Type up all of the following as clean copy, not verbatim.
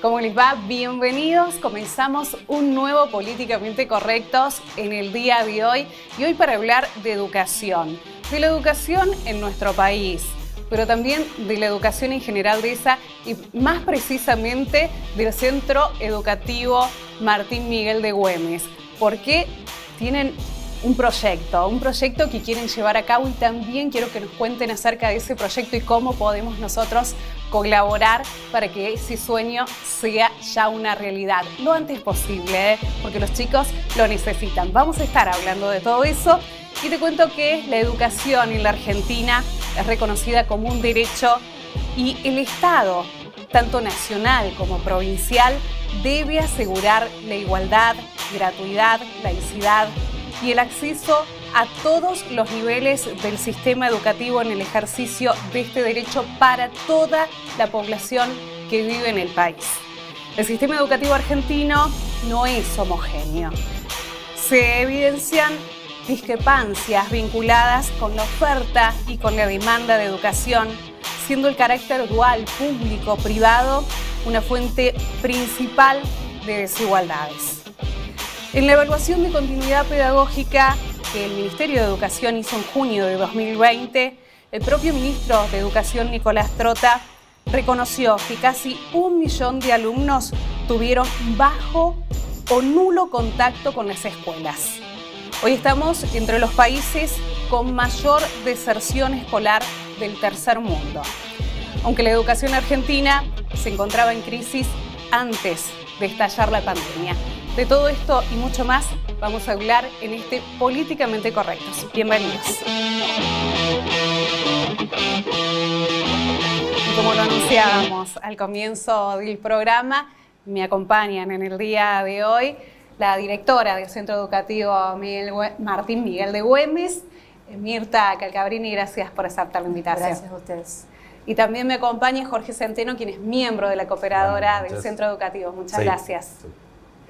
¿Cómo les va? Bienvenidos. Comenzamos un nuevo Políticamente Correctos en el día de hoy. Y hoy para hablar de educación en nuestro país, pero también de la educación en general de esa y más precisamente del Centro Educativo Martín Miguel de Güemes. Porque tienen un proyecto que quieren llevar a cabo y también quiero que nos cuenten acerca de ese proyecto y cómo podemos nosotros colaborar para que ese sueño sea ya una realidad lo antes posible, porque los chicos lo necesitan. Vamos a estar hablando de todo eso y te cuento que la educación en la Argentina es reconocida como un derecho y el Estado, tanto nacional como provincial, debe asegurar la igualdad, gratuidad, laicidad y el acceso a todos los niveles del sistema educativo en el ejercicio de este derecho para toda la población que vive en el país. El sistema educativo argentino no es homogéneo. Se evidencian discrepancias vinculadas con la oferta y con la demanda de educación, siendo el carácter dual, público, privado, una fuente principal de desigualdades. En la evaluación de continuidad pedagógica que el Ministerio de Educación hizo en junio de 2020, el propio ministro de Educación, Nicolás Trota, reconoció que casi 1 millón de alumnos tuvieron bajo o nulo contacto con las escuelas. Hoy estamos entre los países con mayor deserción escolar del tercer mundo, aunque la educación argentina se encontraba en crisis antes de estallar la pandemia. De todo esto y mucho más vamos a hablar en este Políticamente Correctos. Bienvenidos. Y como lo anunciábamos al comienzo del programa, me acompañan en el día de hoy la directora del Centro Educativo Martín Miguel de Güemes, Mirta Calcabrini. Gracias por aceptar la invitación. Gracias a ustedes. Y también me acompaña Jorge Centeno, quien es miembro de la cooperadora del Centro Educativo. Muchas gracias. Sí.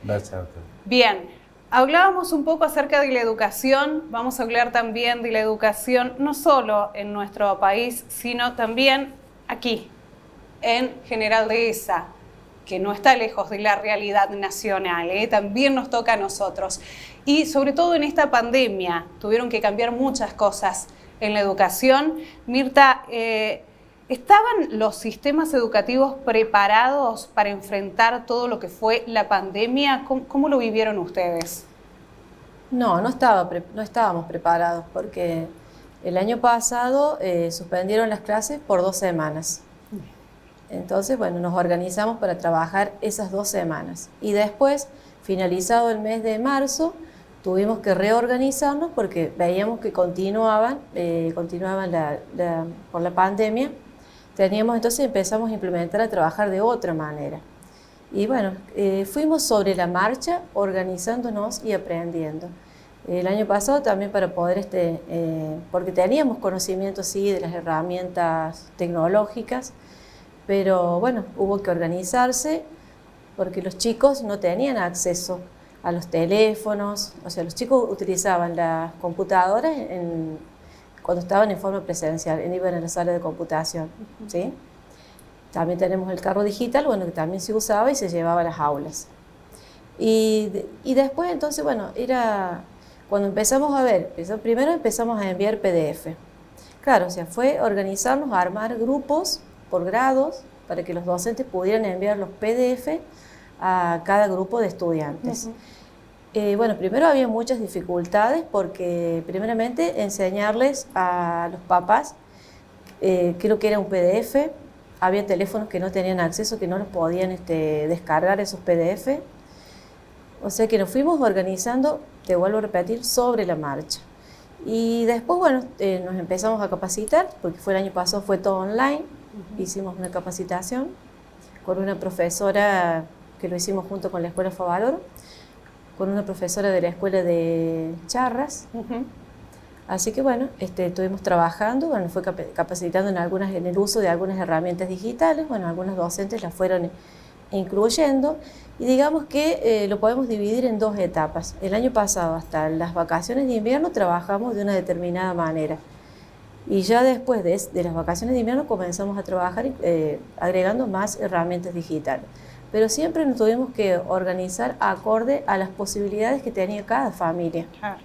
Gracias a usted. Bien, hablábamos un poco acerca de la educación. Vamos a hablar también de la educación no solo en nuestro país, sino también aquí, en General Dehesa, que no está lejos de la realidad nacional, también nos toca a nosotros. Y sobre todo en esta pandemia tuvieron que cambiar muchas cosas en la educación. Mirta, ¿estaban los sistemas educativos preparados para enfrentar todo lo que fue la pandemia? ¿Cómo lo vivieron ustedes? No estábamos preparados porque el año pasado suspendieron las clases por 2 semanas. Entonces, bueno, nos organizamos para trabajar esas 2 semanas. Y después, finalizado el mes de marzo, tuvimos que reorganizarnos porque veíamos que continuaban por la pandemia. Entonces empezamos a implementar, a trabajar de otra manera. Y bueno, fuimos sobre la marcha, organizándonos y aprendiendo. El año pasado también para poder, porque teníamos conocimiento sí de las herramientas tecnológicas, pero bueno, hubo que organizarse porque los chicos no tenían acceso a los teléfonos, o sea, los chicos utilizaban las computadoras cuando estaban en forma presencial, iban a la sala de computación, ¿sí? También tenemos el carro digital, bueno, que también se usaba y se llevaba a las aulas. Y después, entonces, bueno, cuando empezamos a ver, primero empezamos a enviar PDF. Claro, o sea, fue organizarnos, armar grupos por grados, para que los docentes pudieran enviar los PDF a cada grupo de estudiantes. Bueno, primero había muchas dificultades porque primeramente enseñarles a los papás qué es lo que era un PDF. Había teléfonos que no tenían acceso, que no los podían descargar esos PDF. O sea que nos fuimos organizando, te vuelvo a repetir, sobre la marcha. Y después, bueno, nos empezamos a capacitar, porque el año pasado fue todo online. Hicimos una capacitación con una profesora que lo hicimos junto con la Escuela Favaloro, con una profesora de la Escuela de Charras. Así que bueno, estuvimos trabajando, bueno, fue capacitando en el uso de algunas herramientas digitales. Bueno, algunos docentes las fueron incluyendo y digamos que lo podemos dividir en 2 etapas. El año pasado, hasta las vacaciones de invierno, trabajamos de una determinada manera. Y ya después de las vacaciones de invierno comenzamos a trabajar agregando más herramientas digitales. pero siempre nos tuvimos que organizar acorde a las posibilidades que tenía cada familia. Claro.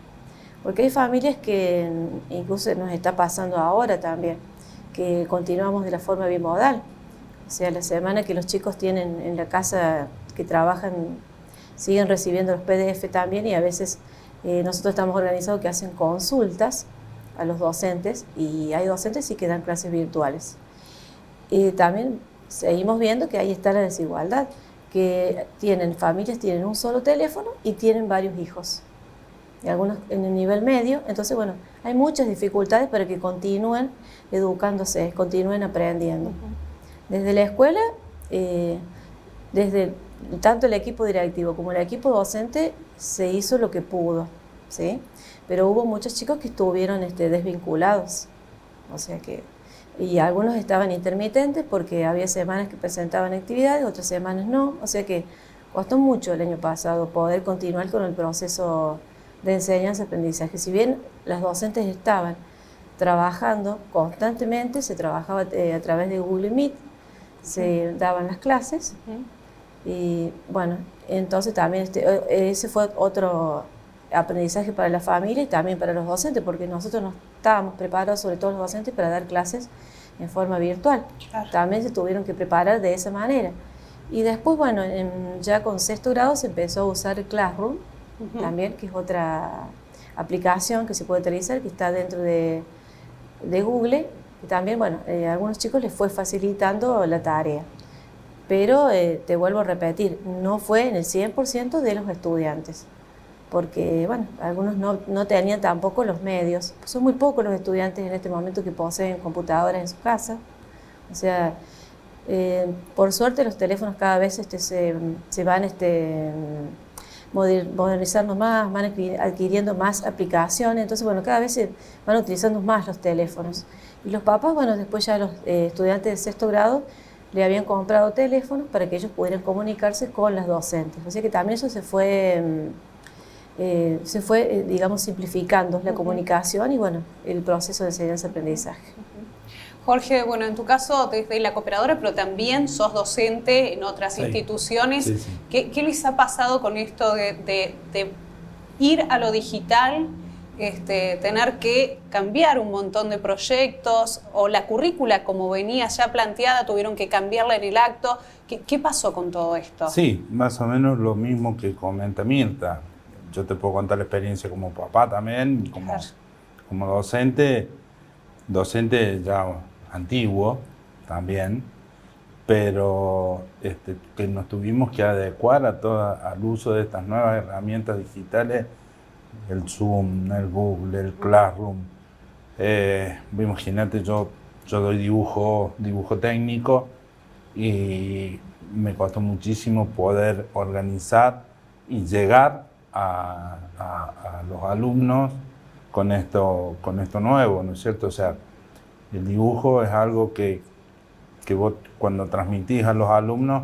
Porque hay familias que, incluso nos está pasando ahora también, que continuamos de la forma bimodal. O sea, la semana que los chicos tienen en la casa, que trabajan, siguen recibiendo los PDF también, y a veces nosotros estamos organizados que hacen consultas a los docentes, y hay docentes sí que dan clases virtuales. Y también seguimos viendo que ahí está la desigualdad, que familias tienen un solo teléfono y tienen varios hijos, y algunos en el nivel medio. Entonces, bueno, hay muchas dificultades para que continúen educándose, continúen aprendiendo. Desde la escuela, desde tanto el equipo directivo como el equipo docente, se hizo lo que pudo, ¿sí? Pero hubo muchos chicos que estuvieron desvinculados, o sea que, y algunos estaban intermitentes porque había semanas que presentaban actividades, otras semanas no, o sea que costó mucho el año pasado poder continuar con el proceso de enseñanza-aprendizaje. Si bien las docentes estaban trabajando constantemente, se trabajaba a través de Google Meet, se daban las clases, y bueno, entonces también ese fue otro aprendizaje para la familia y también para los docentes, porque nosotros no estábamos preparados, sobre todo los docentes, para dar clases en forma virtual. Claro. También se tuvieron que preparar de esa manera. Y después, bueno, ya con sexto grado se empezó a usar el Classroom, también, que es otra aplicación que se puede utilizar, que está dentro de Google, y también, bueno, a algunos chicos les fue facilitando la tarea. Pero te vuelvo a repetir, no fue en el 100% de los estudiantes, porque, bueno, algunos no tenían tampoco los medios. Son muy pocos los estudiantes en este momento que poseen computadoras en su casa. O sea, por suerte los teléfonos cada vez se van modernizando más, van adquiriendo más aplicaciones. Entonces, bueno, cada vez se van utilizando más los teléfonos. Y los papás, bueno, después ya los estudiantes de sexto grado le habían comprado teléfonos para que ellos pudieran comunicarse con las docentes. O sea que también eso se fue, digamos, simplificando la comunicación y, bueno, el proceso de enseñanza-aprendizaje. Jorge, bueno, en tu caso desde la cooperadora, pero también sos docente en otras instituciones. Sí, sí. ¿Qué les ha pasado con esto de ir a lo digital, tener que cambiar un montón de proyectos, o la currícula como venía ya planteada, tuvieron que cambiarla en el acto? ¿Qué pasó con todo esto? Sí, más o menos lo mismo que comenta Mirta. Yo te puedo contar la experiencia como papá también, como docente ya antiguo también, pero que nos tuvimos que adecuar al uso de estas nuevas herramientas digitales, el Zoom, el Google, el Classroom. Imagínate, yo doy dibujo técnico y me costó muchísimo poder organizar y llegar a los alumnos con esto nuevo, ¿no es cierto? O sea, el dibujo es algo que vos cuando transmitís a los alumnos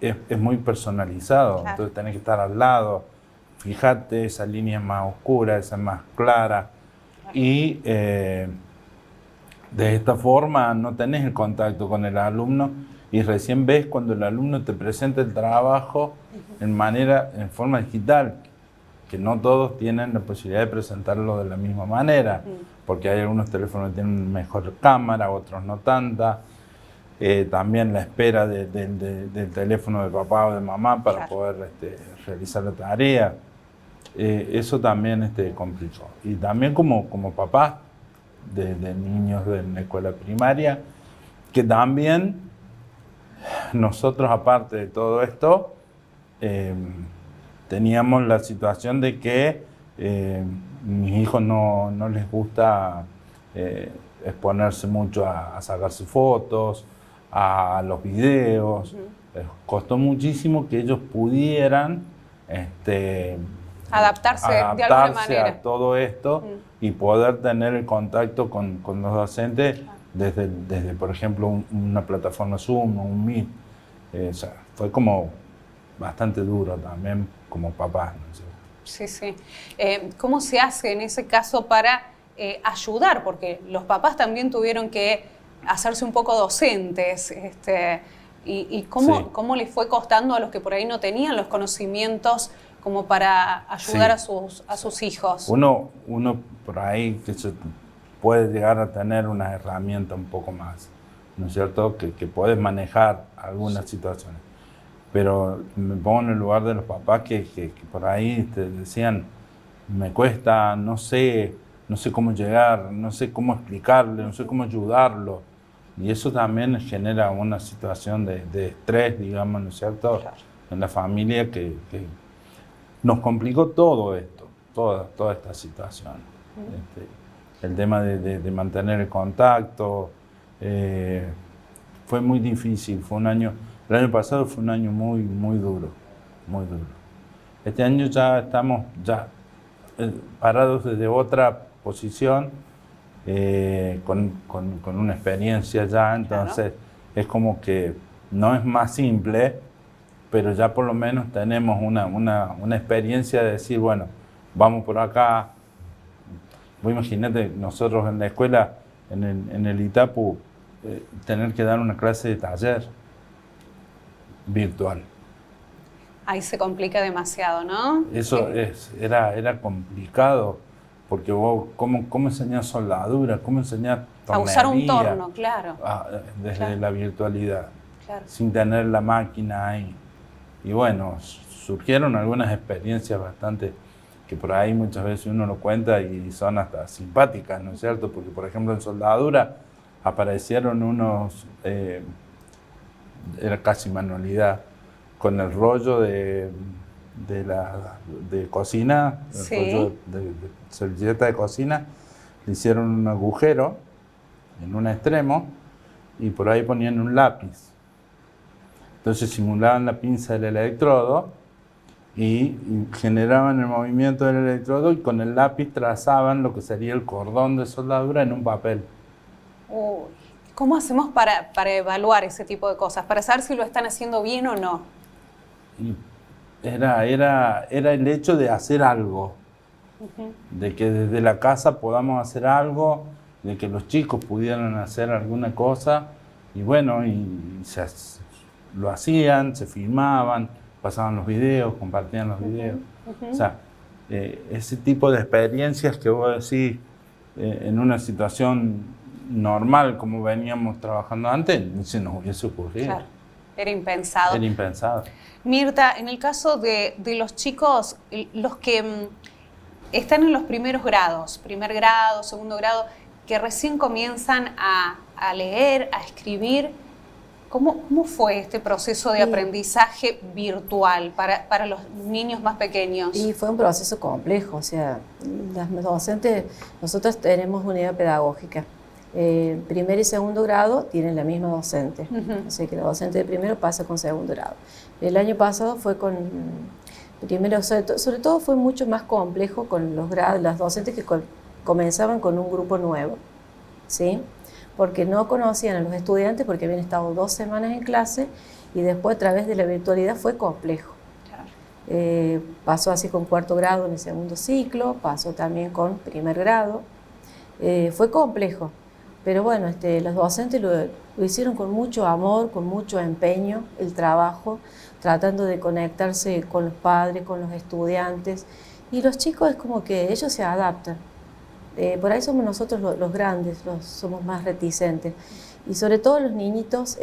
es muy personalizado. Claro. Entonces tenés que estar al lado, fíjate, esa línea es más oscura, esa es más clara. Claro. Y de esta forma no tenés el contacto con el alumno y recién ves cuando el alumno te presenta el trabajo en forma digital, que no todos tienen la posibilidad de presentarlo de la misma manera, porque hay algunos teléfonos que tienen mejor cámara, otros no tanta. También la espera del teléfono de papá o de mamá para poder realizar la tarea. Eso también complicó. Y también como papá de niños de la escuela primaria, que también nosotros, aparte de todo esto, teníamos la situación de que mis hijos no les gusta exponerse mucho a sacarse fotos, a los videos. Les costó muchísimo que ellos pudieran adaptarse de alguna manera a todo esto y poder tener el contacto con los docentes desde, por ejemplo, una plataforma Zoom o un Meet. O sea, fue como bastante duro también como papá, ¿no? Sí, sí. ¿Cómo se hace en ese caso para ayudar? Porque los papás también tuvieron que hacerse un poco docentes. ¿Y cómo, Sí. cómo les fue costando a los que por ahí no tenían los conocimientos como para ayudar Sí. a sus hijos? Uno por ahí que se puede llegar a tener una herramienta un poco más, ¿no es cierto? Que puedes manejar algunas situaciones. Pero me pongo en el lugar de los papás que por ahí te decían, me cuesta, no sé cómo llegar, no sé cómo explicarle, no sé cómo ayudarlo. Y eso también genera una situación de estrés, digamos, ¿no es cierto? Claro. En la familia que nos complicó todo esto, toda esta situación. El tema de mantener el contacto fue muy difícil, fue un año, el año pasado fue un año muy duro, muy duro. Este año ya estamos parados desde otra posición, con una experiencia ya, entonces es como que no es más simple, pero ya por lo menos tenemos una experiencia de decir, bueno, vamos por acá. Vos imagínate, nosotros en la escuela, en el Itapu, tener que dar una clase de taller virtual. Ahí se complica demasiado, ¿no? Eso era complicado, porque vos, ¿cómo enseñás soldadura? ¿Cómo enseñás A usar un tornería? torno, claro. Desde Claro. la virtualidad, Claro. sin tener la máquina ahí. Y bueno, surgieron algunas experiencias bastante que por ahí muchas veces uno lo cuenta y son hasta simpáticas, ¿no es cierto? Porque, por ejemplo, en soldadura aparecieron unos, era casi manualidad, con el rollo de cocina, el Sí. rollo de servilleta de cocina, le hicieron un agujero en un extremo y por ahí ponían un lápiz. Entonces simulaban la pinza del electrodo y generaban el movimiento del electrodo y con el lápiz trazaban lo que sería el cordón de soldadura en un papel. Uy, ¿cómo hacemos para evaluar ese tipo de cosas? Para saber si lo están haciendo bien o no. Y era el hecho de hacer algo, de que desde la casa podamos hacer algo, de que los chicos pudieran hacer alguna cosa, y bueno, lo hacían, se filmaban, pasaban los videos, compartían los videos. O sea, ese tipo de experiencias que vos decís en una situación normal como veníamos trabajando antes, ni se nos hubiese ocurrido. Claro, era impensado. Era impensado. Mirta, en el caso de los chicos, los que están en los primeros grados, primer grado, segundo grado, que recién comienzan a leer, a escribir, ¿cómo fue este proceso de aprendizaje virtual para los niños más pequeños? Y fue un proceso complejo, o sea, las docentes, nosotros tenemos unidad pedagógica. Primer y segundo grado tienen la misma docente, así que la docente de primero pasa con segundo grado. El año pasado fue con primero, sobre todo fue mucho más complejo con los grados, las docentes que comenzaban con un grupo nuevo, ¿sí? Porque no conocían a los estudiantes porque habían estado 2 semanas en clase y después a través de la virtualidad fue complejo. Claro. Pasó así con cuarto grado en el segundo ciclo, pasó también con primer grado, fue complejo. Pero bueno, los docentes lo hicieron con mucho amor, con mucho empeño, el trabajo, tratando de conectarse con los padres, con los estudiantes. Y los chicos es como que ellos se adaptan. Por ahí somos nosotros los grandes, somos más reticentes. Y sobre todo los niñitos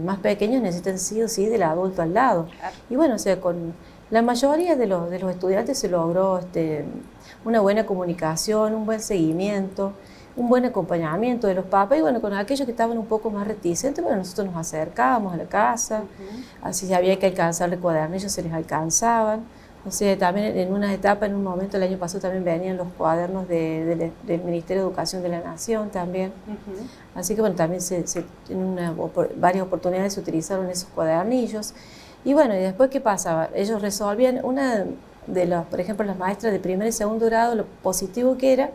más pequeños necesitan sí o sí del adulto al lado. Claro. Y bueno, o sea, con la mayoría de los estudiantes se logró una buena comunicación, un buen seguimiento, un buen acompañamiento de los papás, y bueno, con aquellos que estaban un poco más reticentes, bueno, nosotros nos acercábamos a la casa, así si había que alcanzarle cuadernillos, se les alcanzaban. O sea, también en una etapa, en un momento, el año pasado también venían los cuadernos del Ministerio de Educación de la Nación también. Así que bueno, también en varias oportunidades se utilizaron esos cuadernillos. Y bueno, y después, ¿qué pasaba? Ellos resolvían, por ejemplo, las maestras de primer y segundo grado, lo positivo que era,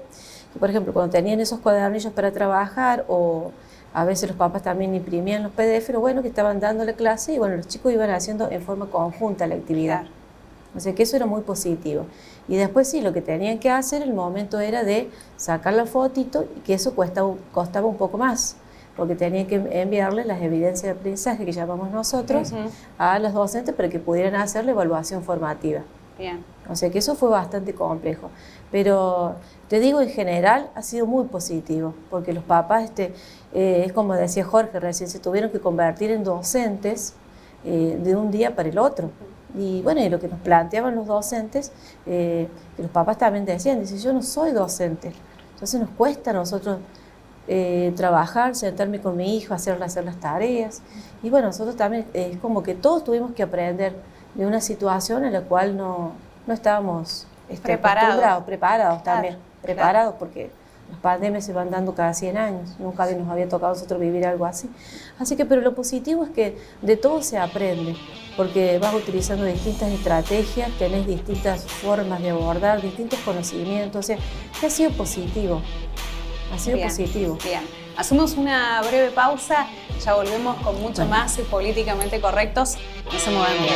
por ejemplo, cuando tenían esos cuadernillos para trabajar, o a veces los papás también imprimían los PDF, lo bueno que estaban dando la clase y bueno, los chicos iban haciendo en forma conjunta la actividad. Claro. O sea que eso era muy positivo. Y después sí, lo que tenían que hacer, el momento era de sacar la fotito, y que eso costaba un poco más. porque tenía que enviarle las evidencias de aprendizaje que llamamos nosotros a los docentes para que pudieran hacer la evaluación formativa. Bien. O sea que eso fue bastante complejo, pero te digo, en general ha sido muy positivo, porque los papás, es como decía Jorge recién, se tuvieron que convertir en docentes de un día para el otro. Y bueno, y lo que nos planteaban los docentes, que los papás también decían, dice, yo no soy docente, entonces nos cuesta a nosotros trabajar, sentarme con mi hijo, hacer las tareas. Y bueno, nosotros también, es como que todos tuvimos que aprender de una situación en la cual no estábamos preparados también, preparados, porque las pandemias se van dando cada 100 años, nunca nos había tocado a nosotros vivir algo así. Así que, pero lo positivo es que de todo se aprende, porque vas utilizando distintas estrategias, tenés distintas formas de abordar, distintos conocimientos, o sea, que ha sido positivo. Ha sido positivo. Bien, hacemos una breve pausa, ya volvemos con mucho más y políticamente correctos. No se muevan bien.